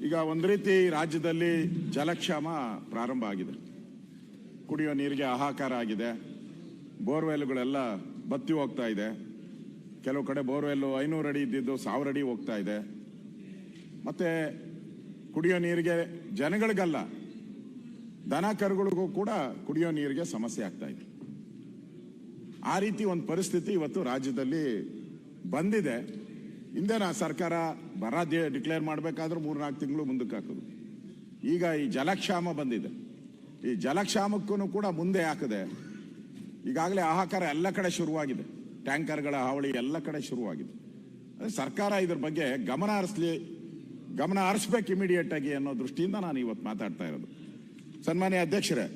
ಈಗ ಒಂದು ರೀತಿ ರಾಜ್ಯದಲ್ಲಿ ಜಲಕ್ಷಾಮ ಪ್ರಾರಂಭ ಆಗಿದೆ. ಕುಡಿಯೋ ನೀರಿಗೆ ಹಾಹಾಕಾರ ಆಗಿದೆ. ಬೋರ್ವೆಲ್ಗಳೆಲ್ಲ ಬತ್ತಿ ಹೋಗ್ತಾ ಇದೆ. ಕೆಲವು ಕಡೆ ಬೋರ್ವೆಲ್ಲು 500 ಅಡಿ ಇದ್ದಿದ್ದು 1000 ಅಡಿ ಹೋಗ್ತಾ ಇದೆ. ಮತ್ತೆ ಕುಡಿಯೋ ನೀರಿಗೆ ಜನಗಳಿಗಲ್ಲ, ದನ ಕರುಗಳಿಗೂ ಕೂಡ ಕುಡಿಯೋ ನೀರಿಗೆ ಸಮಸ್ಯೆ ಆಗ್ತಾ ಇದೆ. ಆ ರೀತಿ ಒಂದು ಪರಿಸ್ಥಿತಿ ಇವತ್ತು ರಾಜ್ಯದಲ್ಲಿ ಬಂದಿದೆ. ಹಿಂದೆನ ಸರ್ಕಾರ ಬರ ಡಿಕ್ಲೇರ್ ಮಾಡಬೇಕಾದ್ರೂ 3-4 ತಿಂಗಳು ಮುಂದಕ್ಕೆ ಹಾಕೋದು. ಈಗ ಈ ಜಲಕ್ಷಾಮ ಬಂದಿದೆ. ಈ ಜಲಕ್ಷಾಮಕ್ಕೂ ಕೂಡ ಮುಂದೆ ಹಾಕಿದೆ. ಈಗಾಗಲೇ ಹಾಹಾಕಾರ ಎಲ್ಲ ಕಡೆ ಶುರುವಾಗಿದೆ. ಟ್ಯಾಂಕರ್ಗಳ ಹಾವಳಿ ಎಲ್ಲ ಕಡೆ ಶುರುವಾಗಿದೆ. ಸರ್ಕಾರ ಇದ್ರ ಬಗ್ಗೆ ಗಮನ ಹರಿಸ್ಬೇಕು ಇಮಿಡಿಯೇಟ್ ಆಗಿ ಅನ್ನೋ ದೃಷ್ಟಿಯಿಂದ ನಾನು ಇವತ್ತು ಮಾತಾಡ್ತಾ ಇರೋದು. ಸನ್ಮಾನ್ಯ ಅಧ್ಯಕ್ಷರೇ,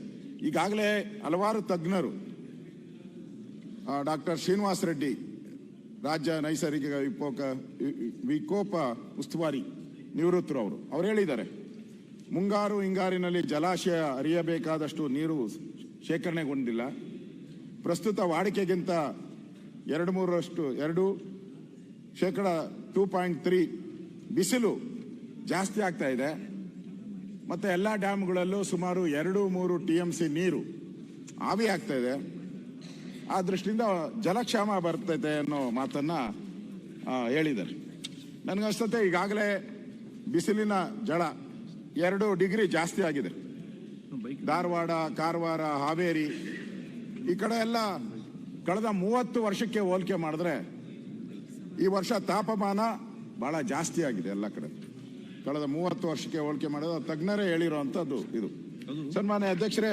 ಈಗಾಗಲೇ ಹಲವಾರು ತಜ್ಞರು, ಡಾಕ್ಟರ್ ಶ್ರೀನಿವಾಸ್ ರೆಡ್ಡಿ ರಾಜ್ಯ ನೈಸರ್ಗಿಕ ವಿಕೋಪ ಉಸ್ತುವಾರಿ ನಿವೃತ್ತರು ಅವ್ರು ಹೇಳಿದ್ದಾರೆ, ಮುಂಗಾರು ಹಿಂಗಾರಿನಲ್ಲಿ ಜಲಾಶಯ ಹರಿಯಬೇಕಾದಷ್ಟು ನೀರು ಶೇಖರಣೆಗೊಂಡಿಲ್ಲ. ಪ್ರಸ್ತುತ ವಾಡಿಕೆಗಿಂತ 2% ಬಿಸಿಲು ಜಾಸ್ತಿ ಆಗ್ತಾ ಇದೆ. ಮತ್ತು ಎಲ್ಲ ಡ್ಯಾಮ್ಗಳಲ್ಲೂ ಸುಮಾರು 2-3 TMC ನೀರು ಆವಿ ಆಗ್ತಾ ಇದೆ. ಆ ದೃಷ್ಟಿಯಿಂದ ಜಲಕ್ಷಾಮ ಬರ್ತೈತೆ ಅನ್ನೋ ಮಾತನ್ನ ಹೇಳಿದ್ದಾರೆ. ನನಗನ್ಸುತ್ತೆ ಈಗಾಗಲೇ ಬಿಸಿಲಿನ ಜಳ 2 ಡಿಗ್ರಿ ಜಾಸ್ತಿ ಆಗಿದೆ. ಧಾರವಾಡ, ಕಾರವಾರ, ಹಾವೇರಿ ಈ ಕಡೆ ಎಲ್ಲ ಕಳೆದ 30 ವರ್ಷಕ್ಕೆ ಹೋಲಿಕೆ ಮಾಡಿದ್ರೆ ಈ ವರ್ಷ ತಾಪಮಾನ ಬಹಳ ಜಾಸ್ತಿ ಆಗಿದೆ ಎಲ್ಲ ಕಡೆ. ಕಳೆದ 30 ವರ್ಷಕ್ಕೆ ಹೋಲಿಕೆ ಮಾಡಿದ್ರೆ ತಜ್ಞರೇ ಹೇಳಿರುವಂಥದ್ದು ಇದು. ಸನ್ಮಾನ್ಯ ಅಧ್ಯಕ್ಷರೇ,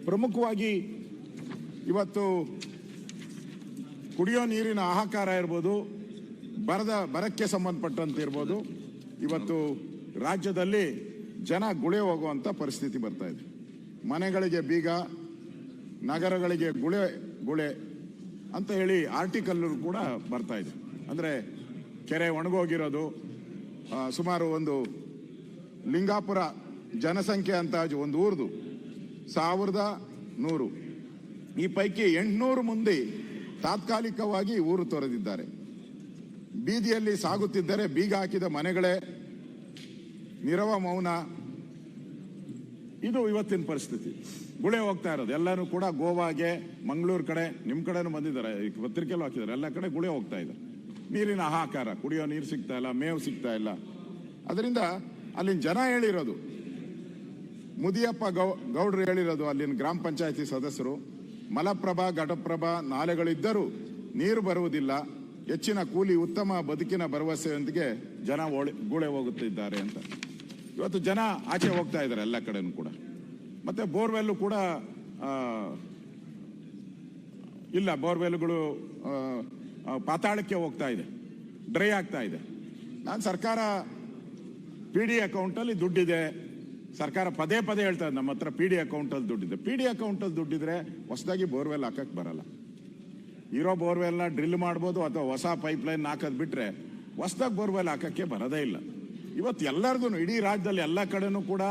ಪ್ರಮುಖವಾಗಿ ಇವತ್ತು ಕುಡಿಯೋ ನೀರಿನ ಹಾಹಾಕಾರ ಇರ್ಬೋದು, ಬರಕ್ಕೆ ಸಂಬಂಧಪಟ್ಟಂತೆ ಇರ್ಬೋದು, ಇವತ್ತು ರಾಜ್ಯದಲ್ಲಿ ಜನ ಗುಳೆ ಹೋಗುವಂಥ ಪರಿಸ್ಥಿತಿ ಬರ್ತಾ ಇದೆ. ಮನೆಗಳಿಗೆ ಬೀಗ, ನಗರಗಳಿಗೆ ಗುಳೆ ಅಂತ ಹೇಳಿ ಆರ್ಟಿಕಲ್ ಕೂಡ ಬರ್ತಾ ಇದೆ. ಅಂದರೆ ಕೆರೆ ಒಣಗೋಗಿರೋದು, ಸುಮಾರು ಒಂದು ಲಿಂಗಾಪುರ ಜನಸಂಖ್ಯೆ ಅಂದಾಜು ಒಂದು ಊರ್ದು 1100. ಈ ಪೈಕಿ 800 ಮಂದಿ ತಾತ್ಕಾಲಿಕವಾಗಿ ಊರು ತೊರೆದಿದ್ದಾರೆ. ಬೀದಿಯಲ್ಲಿ ಸಾಗುತ್ತಿದ್ದರೆ ಬೀಗ ಹಾಕಿದ ಮನೆಗಳೇ ನಿರವ ಮೌನ. ಇದು ಇವತ್ತಿನ ಪರಿಸ್ಥಿತಿ. ಗುಳೆ ಹೋಗ್ತಾ ಇರೋದು ಎಲ್ಲರೂ ಕೂಡ. ಗೋವಾಗೆ, ಮಂಗಳೂರು ಕಡೆ, ನಿಮ್ಮ ಕಡೆನೂ ಬಂದಿದ್ದಾರೆ, ಪತ್ರಿಕೆಯಲ್ಲೂ ಹಾಕಿದ್ದಾರೆ, ಎಲ್ಲ ಕಡೆ ಗುಳೆ ಹೋಗ್ತಾ ಇದೆ. ನೀರಿನ ಹಾಹಾಕಾರ, ಕುಡಿಯೋ ನೀರು ಸಿಗ್ತಾ ಇಲ್ಲ, ಮೇವು ಸಿಗ್ತಾ ಇಲ್ಲ. ಅದರಿಂದ ಅಲ್ಲಿನ ಜನ ಹೇಳಿರೋದು, ಮುದಿಯಪ್ಪ ಗೌಡ್ರು ಹೇಳಿರೋದು, ಅಲ್ಲಿನ ಗ್ರಾಮ ಪಂಚಾಯತಿ ಸದಸ್ಯರು, ಮಲಪ್ರಭಾ, ಘಟಪ್ರಭಾ ನಾಲೆಗಳಿದ್ದರೂ ನೀರು ಬರುವುದಿಲ್ಲ. ಹೆಚ್ಚಿನ ಕೂಲಿ, ಉತ್ತಮ ಬದುಕಿನ ಭರವಸೆಯೊಂದಿಗೆ ಜನ ಗುಳೆ ಹೋಗುತ್ತಿದ್ದಾರೆ ಅಂತ. ಇವತ್ತು ಜನ ಆಚೆ ಹೋಗ್ತಾ ಇದ್ದಾರೆ ಎಲ್ಲ ಕಡೆನೂ ಕೂಡ. ಮತ್ತೆ ಬೋರ್ವೆಲ್ಲು ಕೂಡ ಇಲ್ಲ, ಬೋರ್ವೆಲ್ಗಳು ಪಾತಾಳಕ್ಕೆ ಹೋಗ್ತಾ ಇದೆ, ಡ್ರೈ ಆಗ್ತಾ ಇದೆ. ನಾನು ಸರ್ಕಾರ PD ಅಕೌಂಟಲ್ಲಿ ದುಡ್ಡಿದೆ, ಸರ್ಕಾರ ಪದೇ ಹೇಳ್ತಾ ಇದೆ ನಮ್ಮ ಹತ್ರ PD ಅಕೌಂಟಲ್ಲಿ ದುಡ್ಡಿದೆ. PD ಅಕೌಂಟಲ್ಲಿ ದುಡ್ಡಿದ್ರೆ ಹೊಸದಾಗಿ ಬೋರ್ವೆಲ್ ಹಾಕಕ್ಕೆ ಬರಲ್ಲ. ಇರೋ ಬೋರ್ವೆಲ್ನ ಡ್ರಿಲ್ ಮಾಡ್ಬೋದು ಅಥವಾ ಹೊಸ ಪೈಪ್ಲೈನ್ ಹಾಕೋದು ಬಿಟ್ರೆ ಹೊಸದಾಗಿ ಬೋರ್ವೆಲ್ ಹಾಕಕ್ಕೆ ಬರೋದೇ ಇಲ್ಲ. ಇವತ್ತು ಎಲ್ಲರಿಗೂ ಇಡೀ ರಾಜ್ಯದಲ್ಲಿ ಎಲ್ಲ ಕಡೆನೂ ಕೂಡ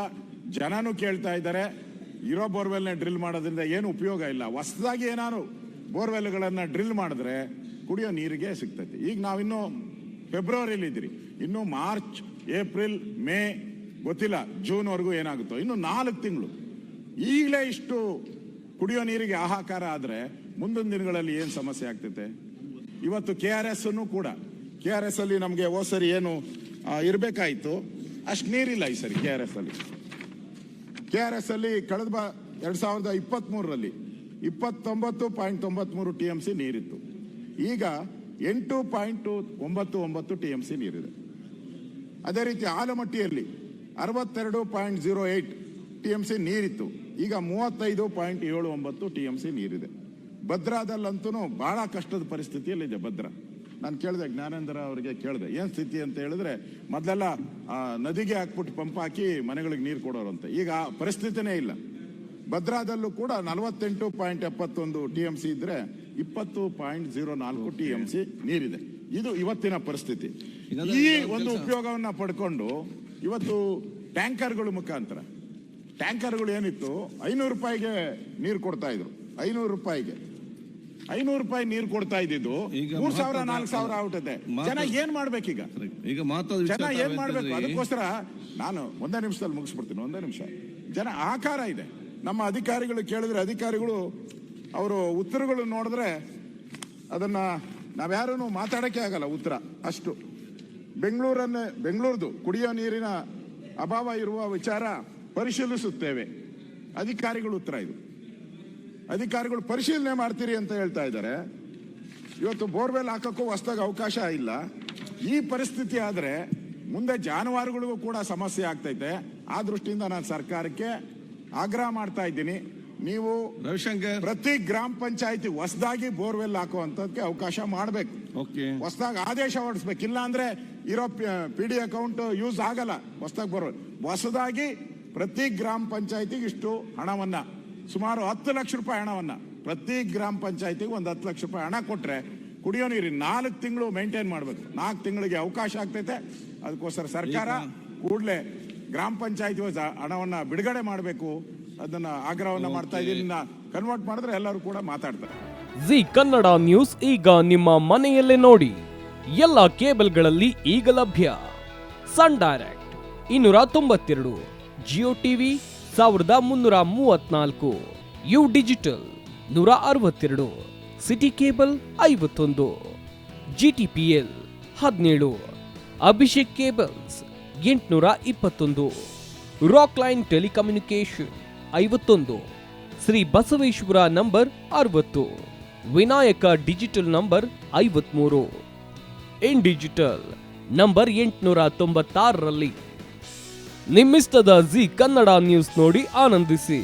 ಜನನೂ ಕೇಳ್ತಾ ಇದ್ದಾರೆ, ಇರೋ ಬೋರ್ವೆಲ್ನ ಡ್ರಿಲ್ ಮಾಡೋದ್ರಿಂದ ಏನು ಉಪಯೋಗ ಇಲ್ಲ, ಹೊಸದಾಗಿ ಏನಾದ್ರು ಬೋರ್ವೆಲ್ಗಳನ್ನು ಡ್ರಿಲ್ ಮಾಡಿದ್ರೆ ಕುಡಿಯೋ ನೀರಿಗೆ ಸಿಗ್ತೈತೆ. ಈಗ ನಾವಿನ್ನೂ ಫೆಬ್ರವರಿಲಿ ಇದ್ರಿ, ಇನ್ನು ಮಾರ್ಚ್, ಏಪ್ರಿಲ್, ಮೇ ಗೊತ್ತಿಲ್ಲ, ಜೂನ್ವರೆಗೂ ಏನಾಗುತ್ತೋ, ಇನ್ನು 4 ತಿಂಗಳು. ಈಗಲೇ ಇಷ್ಟು ಕುಡಿಯೋ ನೀರಿಗೆ ಹಾಹಾಕಾರ ಆದರೆ ಮುಂದಿನ ದಿನಗಳಲ್ಲಿ ಏನು ಸಮಸ್ಯೆ ಆಗ್ತೈತೆ? ಇವತ್ತು KRS ಕೂಡ, KRS ಅಲ್ಲಿ ನಮಗೆ ಹೋದ ಸರಿ ಏನು ಇರಬೇಕಾಯಿತು ಅಷ್ಟು ನೀರಿಲ್ಲ ಈ ಸರಿ. KRS ಅಲ್ಲಿ ಕಳೆದ 2023ರಲ್ಲಿ 29.93 TMC ನೀರಿತ್ತು. ಈಗ 8.99 TMC ನೀರಿದೆ. ಅದೇ ರೀತಿ ಆಲಮಟ್ಟಿಯಲ್ಲಿ 62.08 TMC ನೀರಿತ್ತು. ಈಗ 35.79 TMC ನೀರಿದೆ. ಭದ್ರಾದಲ್ಲಂತೂ ಬಹಳ ಕಷ್ಟದ ಪರಿಸ್ಥಿತಿಯಲ್ಲಿದೆ ಭದ್ರಾ. ನಾನು ಕೇಳಿದೆ, ಜ್ಞಾನೇಂದ್ರ ಅವರಿಗೆ ಕೇಳಿದೆ, ಏನು ಸ್ಥಿತಿ ಅಂತ ಹೇಳಿದ್ರೆ, ಮೊದಲೆಲ್ಲ ನದಿಗೆ ಹಾಕ್ಬಿಟ್ಟು ಪಂಪ್ ಹಾಕಿ ಮನೆಗಳಿಗೆ ನೀರು ಕೊಡೋರಂತೆ. ಈಗ ಪರಿಸ್ಥಿತಿನೇ ಇಲ್ಲ. ಭದ್ರಾದಲ್ಲೂ ಕೂಡ 48.71 TMC ಇದ್ರೆ 20.04 TMC ನೀರಿದೆ. ಇದು ಇವತ್ತಿನ ಪರಿಸ್ಥಿತಿ. ಈ ಒಂದು ಉಪಯೋಗವನ್ನ ಪಡ್ಕೊಂಡು ಇವತ್ತು ಟ್ಯಾಂಕರ್ಗಳ ಮುಖಾಂತರ, ಟ್ಯಾಂಕರ್ಗಳು ಏನಿತ್ತು 500 ರೂಪಾಯಿಗೆ ನೀರು ಕೊಡ್ತಾ ಇದ್ರು, 500 ರೂಪಾಯಿಗೆ. ರೂಪಾಯಿ ನೀರು ಕೊಡ್ತಾ ಇದ್ದಿದ್ದು ಈಗ 3,000 4,000 ಆಗ್ಬಿಟ್ಟದೆ. ಜನ ಏನ್ ಮಾಡ್ಬೇಕೀಗ? ಈಗ ಜನ ಏನ್ ಮಾಡ್ಬೇಕು? ಅದಕ್ಕೋಸ್ಕರ ನಾನು ಒಂದೇ ನಿಮಿಷದಲ್ಲಿ ಮುಗಿಸ್ಬಿಡ್ತೀನಿ. ಒಂದೇ ನಿಮಿಷ. ಜನ ಆಕಾರ ಇದೆ. ನಮ್ಮ ಅಧಿಕಾರಿಗಳು ಕೇಳಿದ್ರೆ ಅಧಿಕಾರಿಗಳು ಅವರು ಉತ್ತರಗಳು ನೋಡಿದ್ರೆ ಅದನ್ನ ನಾವ್ಯಾರೂ ಮಾತಾಡಕ್ಕೆ ಆಗಲ್ಲ ಉತ್ತರ. ಅಷ್ಟು ಬೆಂಗಳೂರದು ಕುಡಿಯೋ ನೀರಿನ ಅಭಾವ ಇರುವ ವಿಚಾರ ಪರಿಶೀಲಿಸುತ್ತೇವೆ. ಅಧಿಕಾರಿಗಳು ಉತ್ತರ ಇದು. ಅಧಿಕಾರಿಗಳು ಪರಿಶೀಲನೆ ಮಾಡ್ತೀರಿ ಅಂತ ಹೇಳ್ತಾ ಇದ್ದಾರೆ. ಇವತ್ತು ಬೋರ್ವೆಲ್ ಹಾಕಕ್ಕೂ ಹೊಸದಾಗಿ ಅವಕಾಶ ಇಲ್ಲ. ಈ ಪರಿಸ್ಥಿತಿ ಆದ್ರೆ ಮುಂದೆ ಜಾನುವಾರುಗಳಿಗೂ ಕೂಡ ಸಮಸ್ಯೆ ಆಗ್ತೈತೆ. ಆ ದೃಷ್ಟಿಯಿಂದ ನಾನು ಸರ್ಕಾರಕ್ಕೆ ಆಗ್ರಹ ಮಾಡ್ತಾ ಇದ್ದೀನಿ. ನೀವು ರವಿಶಂಕರ್, ಪ್ರತಿ ಗ್ರಾಮ ಪಂಚಾಯತಿ ಹೊಸದಾಗಿ ಬೋರ್ವೆಲ್ ಹಾಕುವಂತದಕ್ಕೆ ಅವಕಾಶ ಮಾಡಬೇಕು. ಹೊಸದಾಗಿ ಆದೇಶ ಹೊರಡಿಸ್ಬೇಕು. ಇಲ್ಲ ಅಂದ್ರೆ ಇರೋ PD ಅಕೌಂಟ್ ಯೂಸ್ ಆಗಲ್ಲ. ಹೊಸದಾಗಿ ಬೋರ್ವೆಲ್ ಹೊಸದಾಗಿ ಪ್ರತಿ ಗ್ರಾಮ ಪಂಚಾಯತಿಗೆ ಇಷ್ಟು ಹಣವನ್ನ, ಸುಮಾರು 10 ಲಕ್ಷ ರೂಪಾಯಿ ಹಣವನ್ನ ಪ್ರತಿ ಗ್ರಾಮ ಪಂಚಾಯತಿಗೆ ಒಂದು 10 ಲಕ್ಷ ರೂಪಾಯಿ ಹಣ ಕೊಟ್ರೆ ಕುಡಿಯೋ ನೀರಿನ 4 ತಿಂಗಳು ಮೇಂಟೈನ್ ಮಾಡಬೇಕು. 4 ತಿಂಗಳಿಗೆ ಅವಕಾಶ ಆಗ್ತೈತೆ. ಅದಕ್ಕೋಸ್ಕರ ಸರ್ಕಾರ ಕೂಡಲೇ ಗ್ರಾಮ ಪಂಚಾಯತಿ ಹಣವನ್ನ ಬಿಡುಗಡೆ ಮಾಡಬೇಕು. ಅದನ್ನ ಆಗ್ರಹವನ್ನ ಮಾಡ್ತಾ ಇದ್ದೀನಿ. ಕನ್ವರ್ಟ್ ಮಾಡಿದ್ರೆ ಎಲ್ಲರೂ ಕೂಡ ಮಾತಾಡ್ತಾರೆ. ಜಿ ಕನ್ನಡ ನ್ಯೂಸ್ ಈಗ ನಿಮ್ಮ ಮನೆಯಲ್ಲೇ ನೋಡಿ. ಎಲ್ಲ ಕೇಬಲ್ಗಳಲ್ಲಿ ಈಗ ಲಭ್ಯ. Sun direct 292, Jio TV 1334, U digital 162, city cable 51, GTPL 17, Abhishek cables 821, rock line telecommunication 51, Shri Basaveshwara number 60, Vinayaka digital number 53, in digital number 896ರಲ್ಲಿ. ನಿಮ್ಮಿಸ್ತದ ಜಿ ಕನ್ನಡ ನ್ಯೂಸ್ ನೋಡಿ ಆನಂದಿಸಿ.